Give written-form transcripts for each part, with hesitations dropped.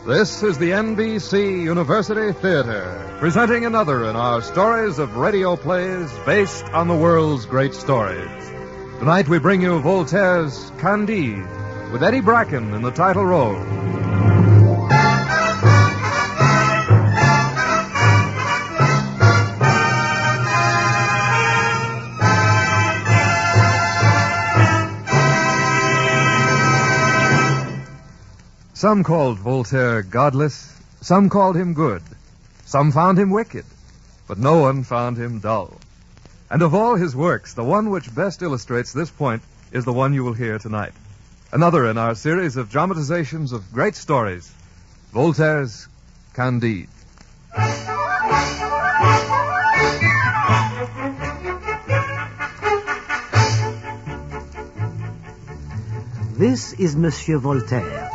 This is the NBC University Theater, presenting another in our stories of radio plays based on the world's great stories. Tonight we bring you Voltaire's Candide, with Eddie Bracken in the title role. Some called Voltaire godless, some called him good, some found him wicked, but no one found him dull. And of all his works, the one which best illustrates this point is the one you will hear tonight. Another in our series of dramatizations of great stories, Voltaire's Candide. This is Monsieur Voltaire.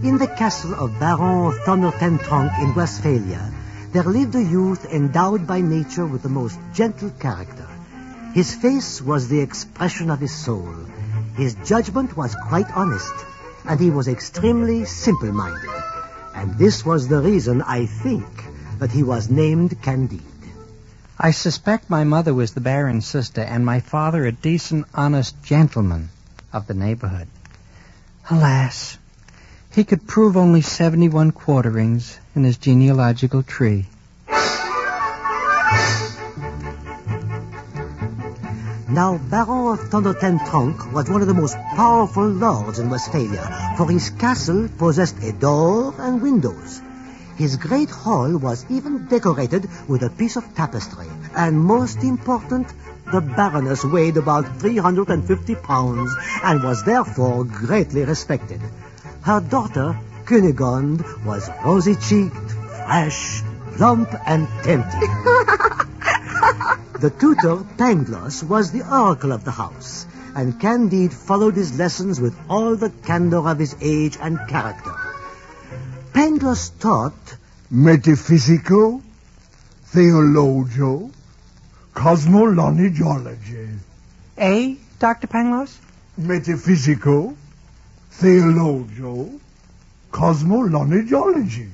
In the castle of Baron Thundertentronckh in Westphalia, there lived a youth endowed by nature with the most gentle character. His face was the expression of his soul. His judgment was quite honest, and he was extremely simple-minded. And this was the reason, I think, that he was named Candide. I suspect my mother was the Baron's sister, and my father a decent, honest gentleman of the neighborhood. Alas, he could prove only 71 quarterings in his genealogical tree. Now, Baron Thundertentronckh was one of the most powerful lords in Westphalia, for his castle possessed a door and windows. His great hall was even decorated with a piece of tapestry, and most important, the Baroness weighed about 350 pounds and was therefore greatly respected. Her daughter, Cunegonde, was rosy-cheeked, fresh, plump, and tempting. The tutor, Pangloss, was the oracle of the house, and Candide followed his lessons with all the candor of his age and character. Pangloss taught metaphysical, theologio, cosmologiology. Eh, Dr. Pangloss? Metaphysical, theologio, cosmologiology.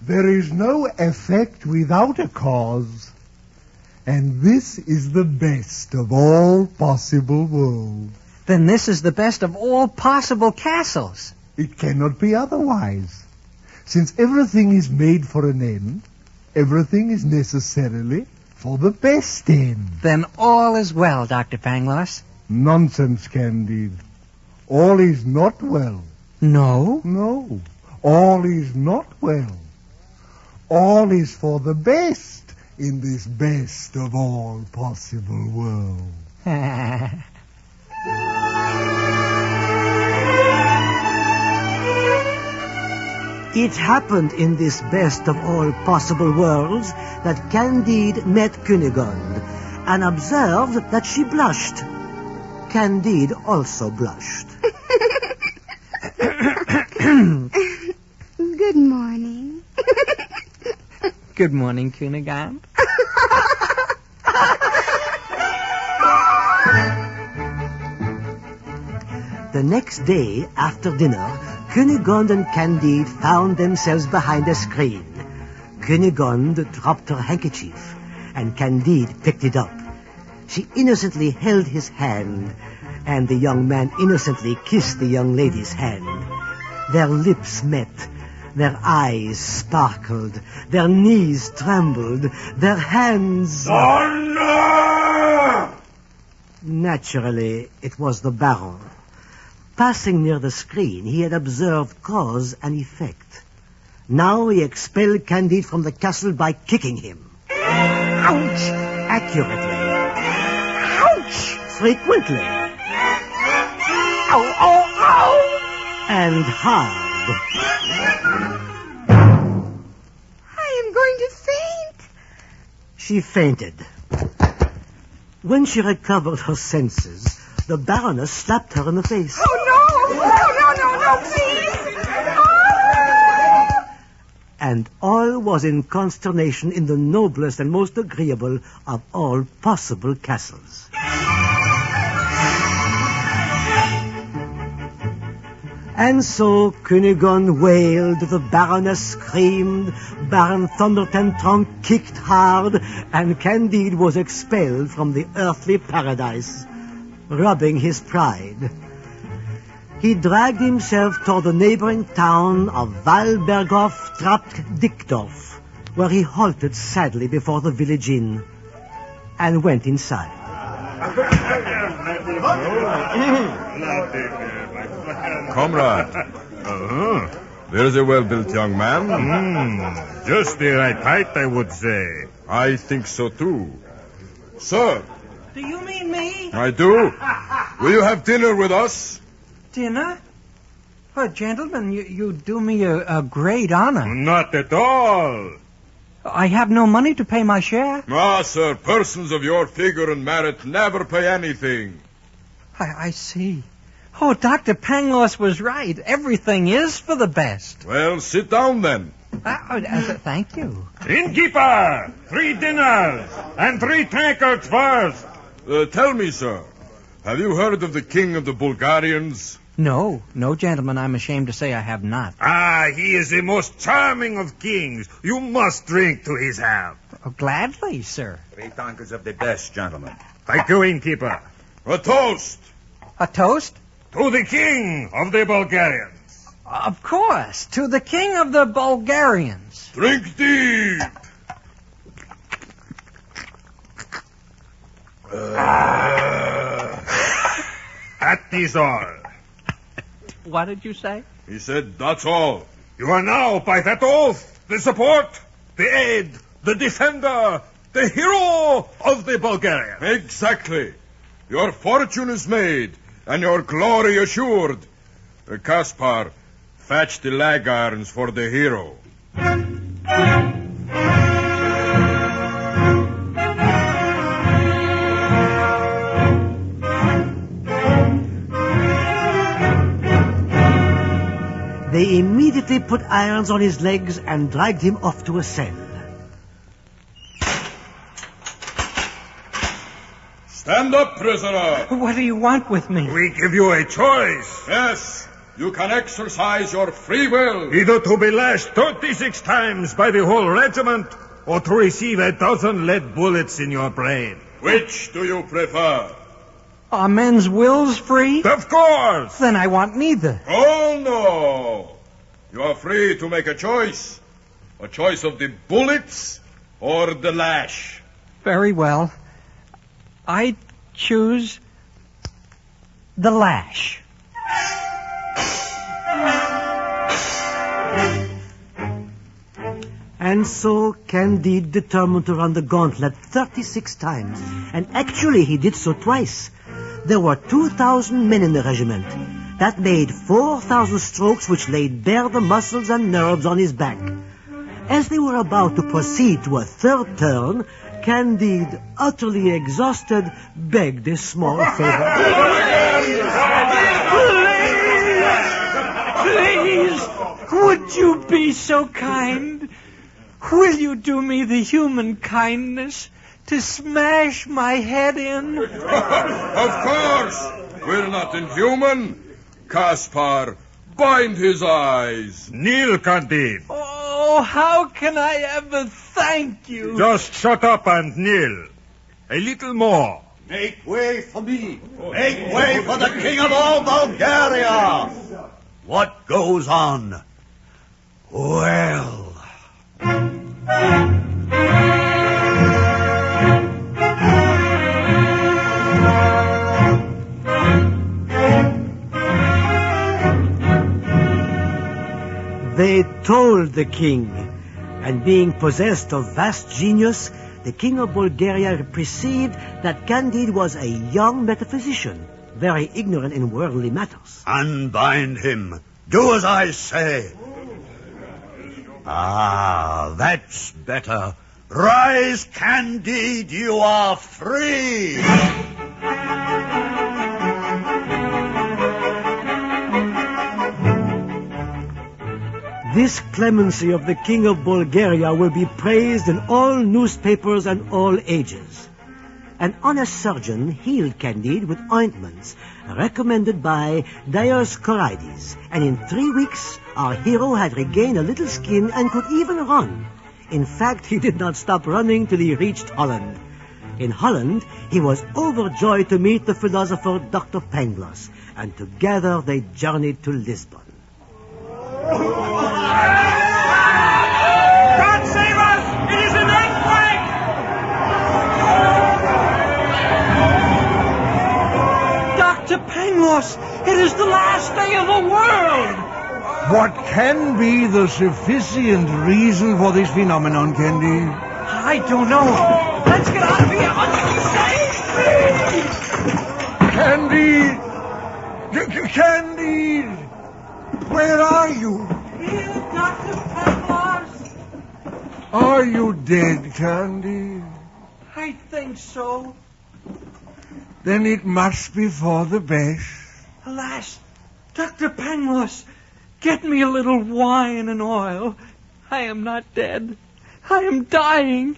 There is no effect without a cause, and this is the best of all possible worlds. Then this is the best of all possible castles. It cannot be otherwise. Since everything is made for an end, everything is necessarily for the best end. Then all is well, Dr. Pangloss. Nonsense, Candide. All is not well. No? No. All is not well. All is for the best in this best of all possible world. It happened in this best of all possible worlds that Candide met Cunegonde and observed that she blushed. Candide also blushed. Good morning. Good morning, Cunegonde. The next day, after dinner, Cunegonde and Candide found themselves behind a screen. Cunegonde dropped her handkerchief, and Candide picked it up. She innocently held his hand, and the young man innocently kissed the young lady's hand. Their lips met, their eyes sparkled, their knees trembled, their hands... Thunder! Naturally, it was the Baron. Passing near the screen, he had observed cause and effect. Now he expelled Candide from the castle by kicking him. Ouch! Accurately. Ouch! Frequently. Ow, ow, ow! And hard. I am going to faint. She fainted. When she recovered her senses, the Baroness slapped her in the face. Oh, no! No, please! And all was in consternation in the noblest and most agreeable of all possible castles. And so Cunegonde wailed, the Baroness screamed, Baron Thundertentrunk kicked hard, and Candide was expelled from the earthly paradise, rubbing his pride. He dragged himself toward the neighboring town of Walberghof-Trapt-Dickdorf, where he halted sadly before the village inn and went inside. Comrade. There's a well-built young man. Just the right height, I would say. I think so, too. Sir. Do you mean me? I do. Will you have dinner with us? Dinner? Oh, gentlemen, you do me a great honor. Not at all. I have no money to pay my share. Ah, sir, persons of your figure and merit never pay anything. I see. Oh, Dr. Pangloss was right. Everything is for the best. Well, sit down then. Thank you. Innkeeper! 3 dinners and 3 tankards first. Tell me, sir, have you heard of the king of the Bulgarians? No, gentlemen, I'm ashamed to say I have not. He is the most charming of kings. You must drink to his health. Oh, gladly, sir. 3 tankards of the best, gentlemen. Thank you, innkeeper. A toast! A toast? To the king of the Bulgarians. Of course, to the king of the Bulgarians. Drink deep! That is all. What did you say? He said, that's all. You are now, by that oath, the support, the aid, the defender, the hero of the Bulgarians. Exactly. Your fortune is made, and your glory assured. Kaspar, fetch the lag irons for the hero. They immediately put irons on his legs and dragged him off to a cell. Stand up, prisoner. What do you want with me? We give you a choice. Yes, you can exercise your free will. Either to be lashed 36 times by the whole regiment, or to receive 12 lead bullets in your brain. Which do you prefer? Are men's wills free? Of course! Then I want neither. Oh, no. You are free to make a choice. A choice of the bullets or the lash. Very well. I choose the lash. And so Candide determined to run the gauntlet 36 times. And actually he did so twice. There were 2,000 men in the regiment. That made 4,000 strokes which laid bare the muscles and nerves on his back. As they were about to proceed to a third turn, Candide, utterly exhausted, begged a small favor. Please, would you be so kind? Will you do me the human kindness to smash my head in? Of course. We're not inhuman. Kaspar, bind his eyes. Kneel, Candide. Oh, how can I ever thank you? Just shut up and kneel. A little more. Make way for me. Make way for the king of all Bulgaria. What goes on? Well... They told the king, and being possessed of vast genius, the king of Bulgaria perceived that Candide was a young metaphysician, very ignorant in worldly matters. Unbind him. Do as I say. Ah, that's better. Rise, Candide, you are free. This clemency of the king of Bulgaria will be praised in all newspapers and all ages. An honest surgeon healed Candide with ointments recommended by Dioscorides, and in 3 weeks our hero had regained a little skin and could even run. In fact, he did not stop running till he reached Holland. In Holland, he was overjoyed to meet the philosopher Dr. Pangloss, and together they journeyed to Lisbon. God save us! It is an earthquake! Dr. Pangloss, it is the last day of the world! What can be the sufficient reason for this phenomenon, Candide? I don't know. Let's get out of here. Candide! Candide! Where are you? Here, Dr. Pangloss. Are you dead, Candide? I think so. Then it must be for the best. Alas, Dr. Pangloss, get me a little wine and oil. I am not dead. I am dying.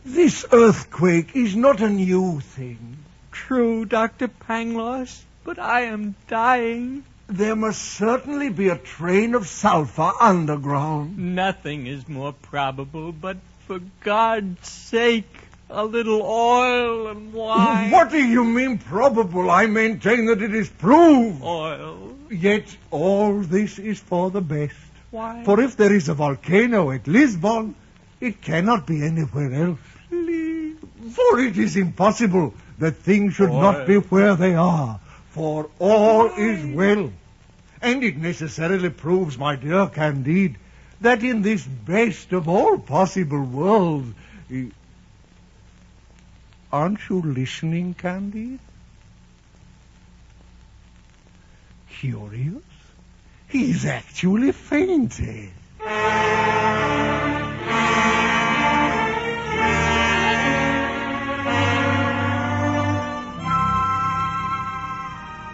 This earthquake is not a new thing. True, Dr. Pangloss, but I am dying. There must certainly be a train of sulfur underground. Nothing is more probable, but for God's sake, a little oil and wine. What do you mean probable? I maintain that it is proved. Oil. Yet all this is for the best. Why? For if there is a volcano at Lisbon, it cannot be anywhere else. For it is impossible that things should not be where they are. For all is well. And it necessarily proves, my dear Candide, that in this best of all possible worlds... Aren't you listening, Candide? Curious. He's actually fainted.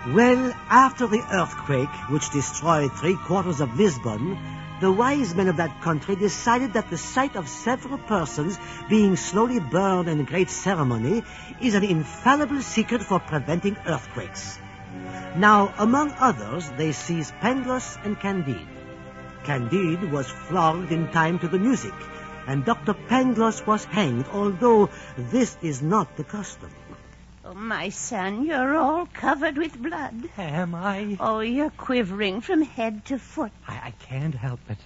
Well, after the earthquake, which destroyed 3/4 of Lisbon, the wise men of that country decided that the sight of several persons being slowly burned in great ceremony is an infallible secret for preventing earthquakes. Now, among others, they seized Pangloss and Candide. Candide was flogged in time to the music, and Dr. Pangloss was hanged, although this is not the custom. Oh, my son, you're all covered with blood. Am I? Oh, you're quivering from head to foot. I can't help it.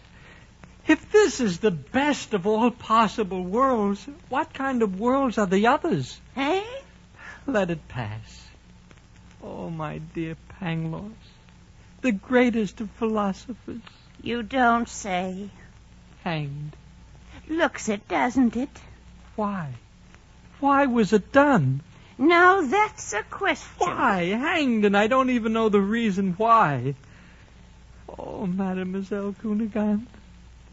If this is the best of all possible worlds, what kind of worlds are the others? Eh? Let it pass. Oh, my dear Pangloss, the greatest of philosophers. You don't say. Hanged. Looks it, doesn't it? Why? Why was it done? Now that's a question. Why? Hanged, and I don't even know the reason why. Oh, Mademoiselle Cunegonde,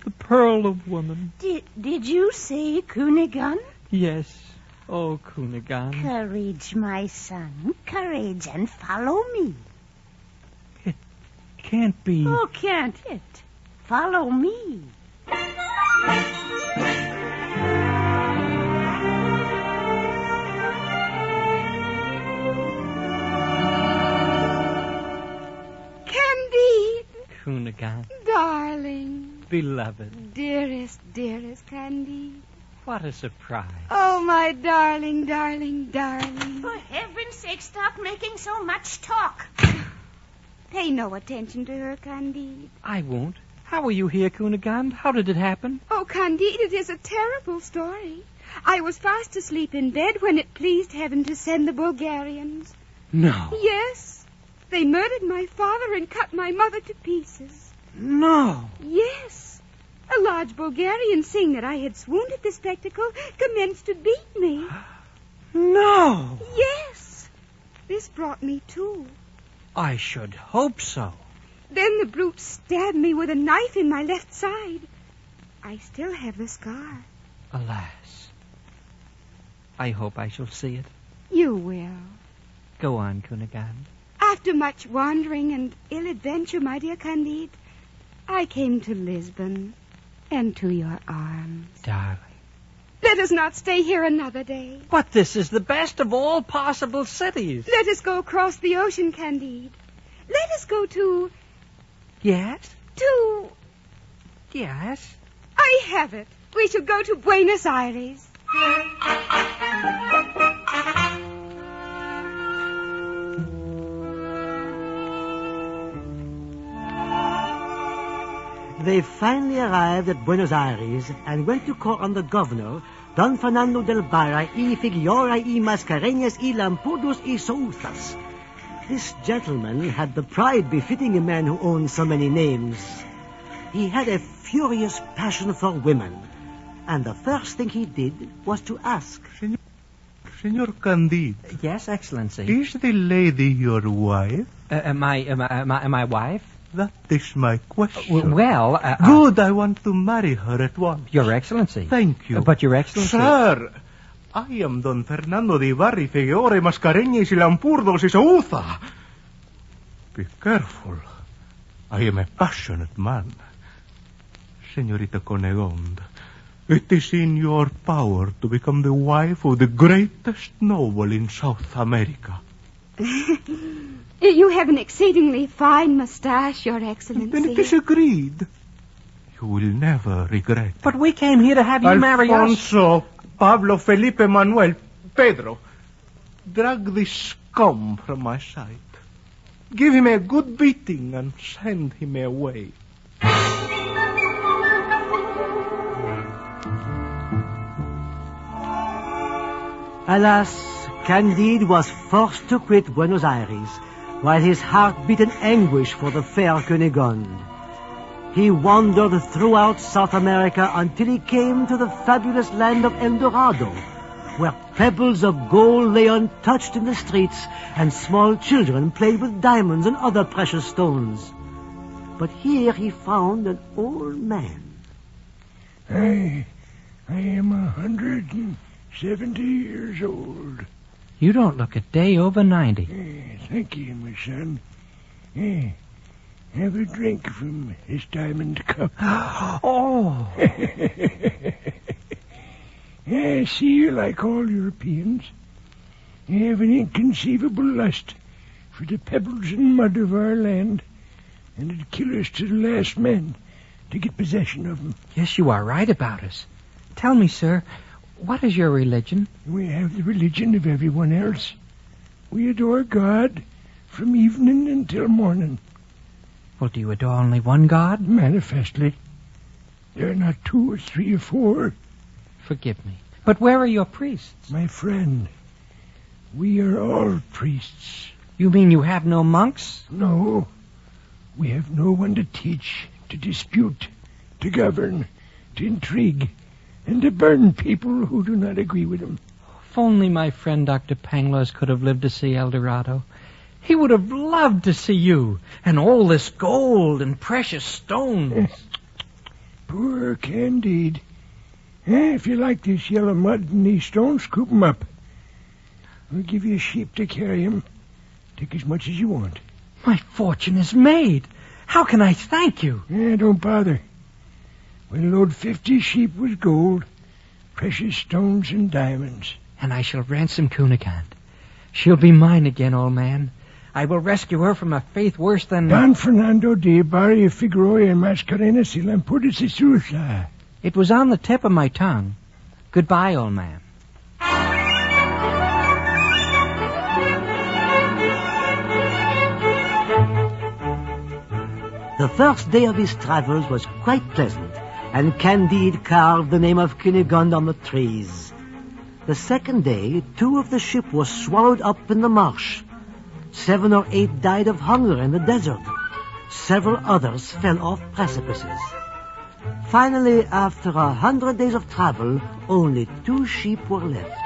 the pearl of woman. Did you say Cunegonde? Yes. Oh, Cunegonde. Courage, my son. Courage, and follow me. It can't be. Oh, can't it? Follow me. Cunegonde. Darling. Beloved. Dearest, dearest Candide. What a surprise. Oh, my darling, darling, darling. For heaven's sake, stop making so much talk. Pay no attention to her, Candide. I won't. How are you here, Cunegonde? How did it happen? Oh, Candide, it is a terrible story. I was fast asleep in bed when it pleased heaven to send the Bulgarians. No. Yes. They murdered my father and cut my mother to pieces. No. Yes. A large Bulgarian, seeing that I had swooned at the spectacle, commenced to beat me. No. Yes. This brought me to. I should hope so. Then the brute stabbed me with a knife in my left side. I still have the scar. Alas. I hope I shall see it. You will. Go on, Cunegonde. After much wandering and ill adventure, my dear Candide, I came to Lisbon and to your arms. Darling, Let us not stay here another day. But this is the best of all possible cities. Let us go across the ocean, Candide. Let us go to... Yes? To... Yes. I have it. We shall go to Buenos Aires. They finally arrived at Buenos Aires and went to call on the governor, Don Fernando del Barra y Figueroa y Mascareñas y Lampudos y Souzas. This gentleman had the pride befitting a man who owns so many names. He had a furious passion for women, and the first thing he did was to ask. Senor Candide. Yes, Excellency. Is the lady your wife? My wife? That is my question. Good, I want to marry her at once. Your Excellency. Thank you. But Your Excellency... Sir, I am Don Fernando de Barri Figueroa Mascareñas y Lampurdos y Souza. Be careful. I am a passionate man. Señorita Cunegonde, it is in your power to become the wife of the greatest noble in South America. You have an exceedingly fine mustache, Your Excellency. Then it is agreed. You will never regret. But we came here to have you marry us. Alfonso, Pablo, Felipe, Manuel, Pedro, drag this scum from my sight. Give him a good beating and send him away. Alas, Candide was forced to quit Buenos Aires, while his heart beat in anguish for the fair Cunegonde. He wandered throughout South America until he came to the fabulous land of El Dorado, where pebbles of gold lay untouched in the streets and small children played with diamonds and other precious stones. But here he found an old man. I am 170 years old. You don't look a day over 90. Thank you, my son. Have a drink from this diamond cup. Oh! I see you like all Europeans. You have an inconceivable lust for the pebbles and mud of our land, and it'd kill us to the last man to get possession of them. Yes, you are right about us. Tell me, sir, what is your religion? We have the religion of everyone else. We adore God from evening until morning. Well, do you adore only one God? Manifestly. There are not 2 or 3 or 4. Forgive me. But where are your priests? My friend, we are all priests. You mean you have no monks? No. We have no one to teach, to dispute, to govern, to intrigue, and to burn people who do not agree with them. If only my friend Dr. Pangloss could have lived to see El Dorado. He would have loved to see you, and all this gold and precious stones. Poor Candide. If you like this yellow mud and these stones, scoop 'em up. We'll give you a sheep to carry 'em. Take as much as you want. My fortune is made. How can I thank you? Don't bother. We'll load 50 sheep with gold, precious stones and diamonds. And I shall ransom Cunegonde. She'll be mine again, old man. I will rescue her from a faith worse than... Don Fernando de Barria Figueroa y Mascareñas y Lampudos y Souza. It was on the tip of my tongue. Goodbye, old man. The first day of his travels was quite pleasant, and Candide carved the name of Cunegonde on the trees. The second day, 2 of the ship were swallowed up in the marsh. 7 or 8 died of hunger in the desert. Several others fell off precipices. Finally, after 100 days of travel, only 2 sheep were left.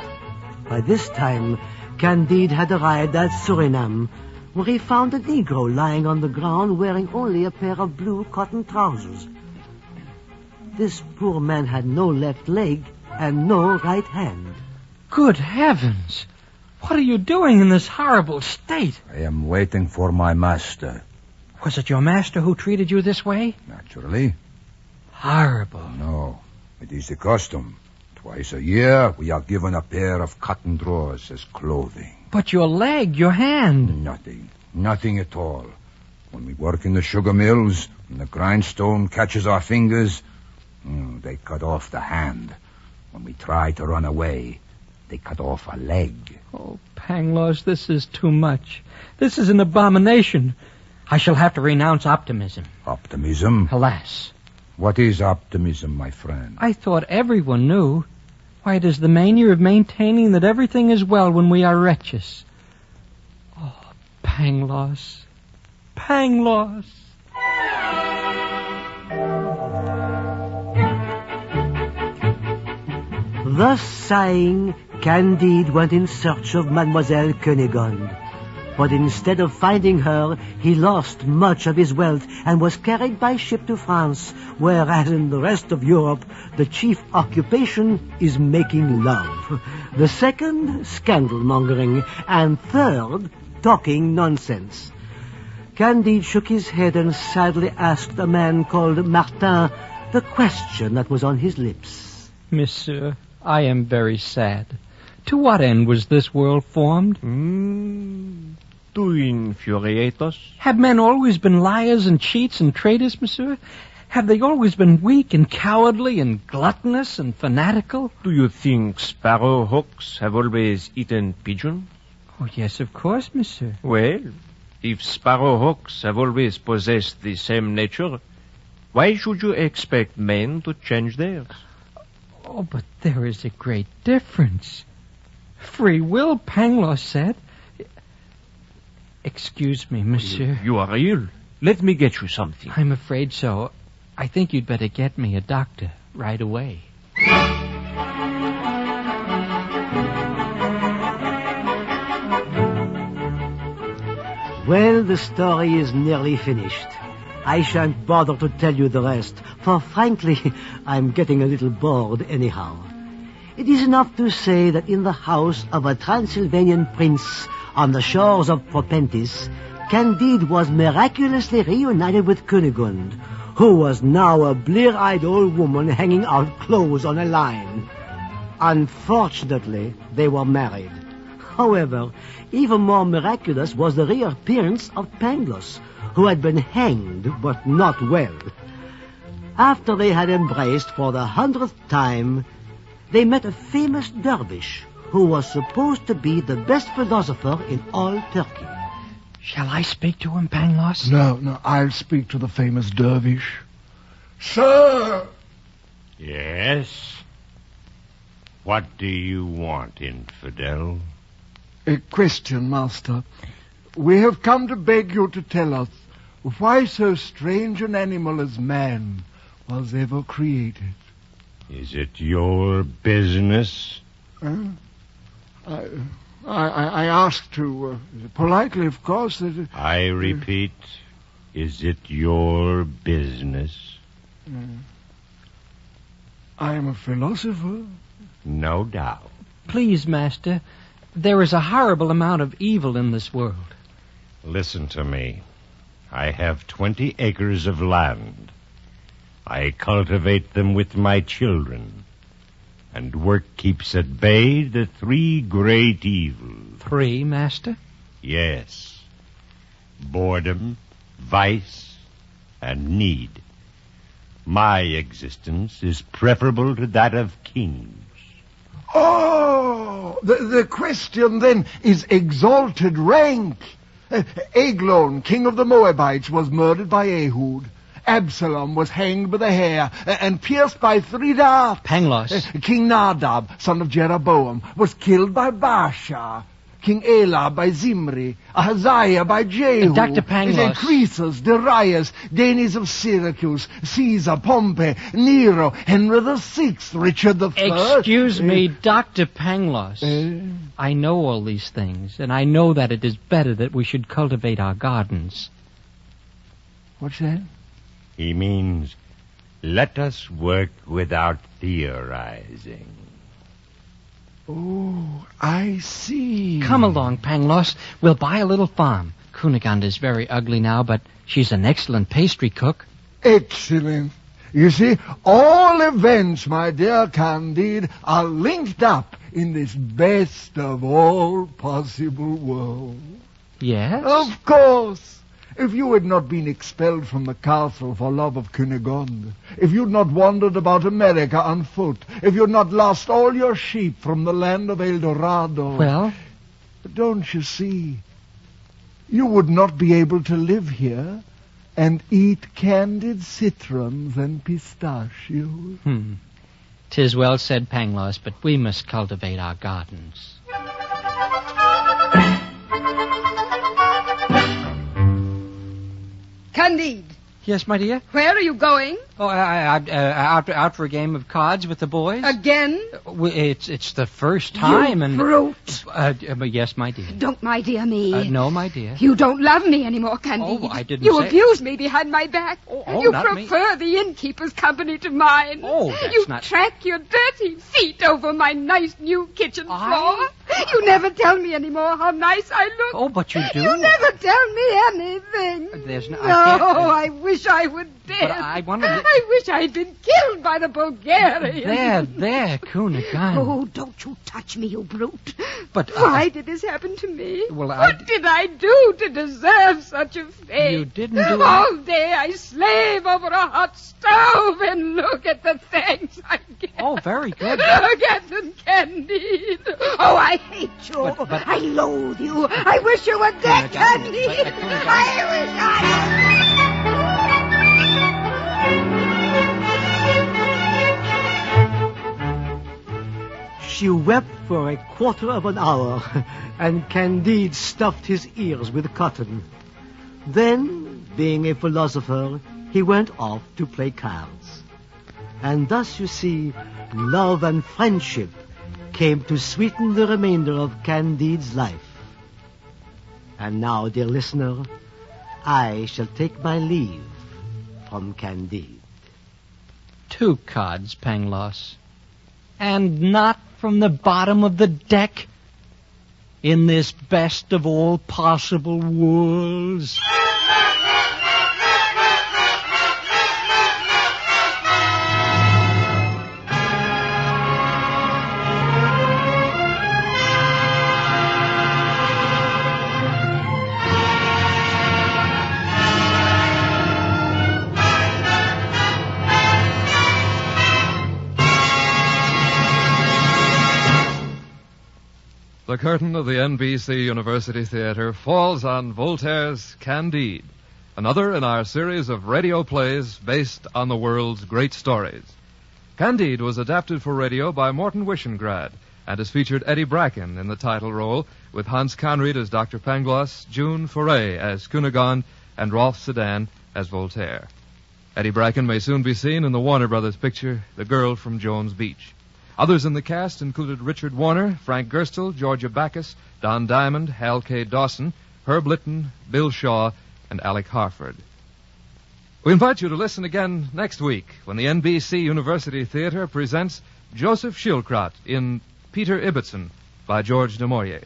By this time, Candide had arrived at Suriname, where he found a Negro lying on the ground wearing only a pair of blue cotton trousers. This poor man had no left leg and no right hand. Good heavens! What are you doing in this horrible state? I am waiting for my master. Was it your master who treated you this way? Naturally. Horrible. No, it is the custom Twice a year, we are given a pair of cotton drawers as clothing. But your leg, your hand. Nothing at all. When we work in the sugar mills, when the grindstone catches our fingers, they cut off the hand. When we try to run away, they cut off a leg. Oh, Pangloss, this is too much. This is an abomination. I shall have to renounce optimism. Optimism? Alas. What is optimism, my friend? I thought everyone knew. Why, it is the mania of maintaining that everything is well when we are wretches. Oh, Pangloss. Pangloss. Thus sighing, Candide went in search of Mademoiselle Cunegonde. But instead of finding her, he lost much of his wealth and was carried by ship to France, where, as in the rest of Europe, the chief occupation is making love. The second, scandal-mongering, and third, talking nonsense. Candide shook his head and sadly asked a man called Martin the question that was on his lips. Monsieur, I am very sad. To what end was this world formed? To infuriate us. Have men always been liars and cheats and traitors, monsieur? Have they always been weak and cowardly and gluttonous and fanatical? Do you think sparrowhawks have always eaten pigeons? Oh, yes, of course, monsieur. Well, if sparrowhawks have always possessed the same nature, why should you expect men to change theirs? Oh, but there is a great difference. Free will, Pangloss said. Excuse me, monsieur. You are ill. Let me get you something. I'm afraid so. I think you'd better get me a doctor right away. Well, the story is nearly finished. I shan't bother to tell you the rest, for frankly, I'm getting a little bored anyhow. It is enough to say that in the house of a Transylvanian prince on the shores of Propentis, Candide was miraculously reunited with Cunegonde, who was now a blear-eyed old woman hanging out clothes on a line. Unfortunately, they were married. However, even more miraculous was the reappearance of Pangloss, who had been hanged but not well. After they had embraced for the 100th time, they met a famous dervish who was supposed to be the best philosopher in all Turkey. Shall I speak to him, Pangloss? No, I'll speak to the famous dervish. Sir! Yes? What do you want, infidel? A question, master. We have come to beg you to tell us why so strange an animal as man was ever created. Is it your business? I asked to, politely, of course, that... I repeat, is it your business? I am a philosopher. No doubt. Please, master, there is a horrible amount of evil in this world. Listen to me. I have 20 acres of land. I cultivate them with my children. And work keeps at bay the 3 great evils. 3, master? Yes. Boredom, vice, and need. My existence is preferable to that of kings. Oh, the question then is exalted rank. Eglon, king of the Moabites, was murdered by Ehud. Absalom was hanged by the hair and pierced by 3 darts. Pangloss. King Nadab, son of Jeroboam, was killed by Baasha. King Elah by Zimri. Ahaziah by Jehu. Dr. Pangloss. Croesus, Darius, Denis of Syracuse, Caesar, Pompey, Nero, Henry VI, Richard I. Excuse me, Dr. Pangloss. I know all these things, and I know that it is better that we should cultivate our gardens. What's that? He means, let us work without theorizing. Oh, I see. Come along, Pangloss. We'll buy a little farm. Cunegonde is very ugly now, but she's an excellent pastry cook. Excellent. You see, all events, my dear Candide, are linked up in this best of all possible worlds. Yes? Of course. If you had not been expelled from the castle for love of Cunegonde, if you'd not wandered about America on foot, if you'd not lost all your sheep from the land of El Dorado... Well? Don't you see? You would not be able to live here and eat candied citrons and pistachios. 'Tis well said, Pangloss, but we must cultivate our gardens. Candide. Yes, my dear? Where are you going? Oh, out for a game of cards with the boys. Again? It's the first time, you and... brute. But yes, my dear. Don't my dear me. No, my dear. You don't love me anymore, Candide. Oh, I didn't You say... abuse me behind my back. Oh, you not prefer the innkeeper's company to mine. Oh, that's you not... track your dirty feet over my nice new kitchen floor. You never tell me anymore how nice I look. Oh, but you do. You never tell me anything. There's no... I wish I were dead. But I wanted to... I wish I'd been killed by the Bulgarians. There, Cunegonde. Oh, don't you touch me, you brute. But why did this happen to me? Well, what did I do to deserve such a fate? You didn't do All day I slave over a hot stove and look at the thanks I get. Oh, very good. Look at them, Candide. Oh, I hate you. But I loathe you. I wish you were dead, Candide. I wish I... She wept for a quarter of an hour, and Candide stuffed his ears with cotton. Then, being a philosopher, he went off to play cards. And thus, you see, love and friendship came to sweeten the remainder of Candide's life. And now, dear listener, I shall take my leave from Candide. 2 cards, Pangloss. And not from the bottom of the deck in this best of all possible worlds. The curtain of the NBC University Theater falls on Voltaire's Candide, another in our series of radio plays based on the world's great stories. Candide was adapted for radio by Morton Wishengrad and has featured Eddie Bracken in the title role, with Hans Conried as Dr. Pangloss, June Foray as Cunegonde, and Rolf Sedan as Voltaire. Eddie Bracken may soon be seen in the Warner Brothers picture, The Girl from Jones Beach. Others in the cast included Richard Warner, Frank Gerstle, Georgia Backus, Don Diamond, Hal K. Dawson, Herb Litton, Bill Shaw, and Alec Harford. We invite you to listen again next week when the NBC University Theater presents Joseph Schildkraut in Peter Ibbotson by George de Maurier.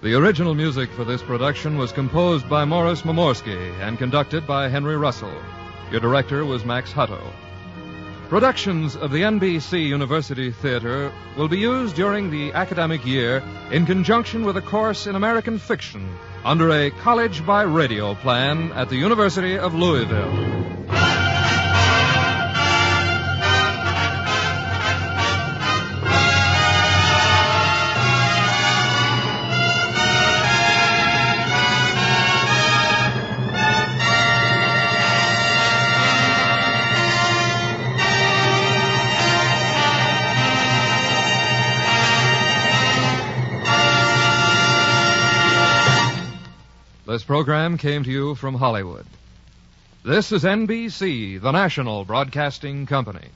The original music for this production was composed by Morris Momorsky and conducted by Henry Russell. Your director was Max Hutto. Productions of the NBC University Theater will be used during the academic year in conjunction with a course in American fiction under a college by radio plan at the University of Louisville. This program came to you from Hollywood. This is NBC, the national broadcasting company.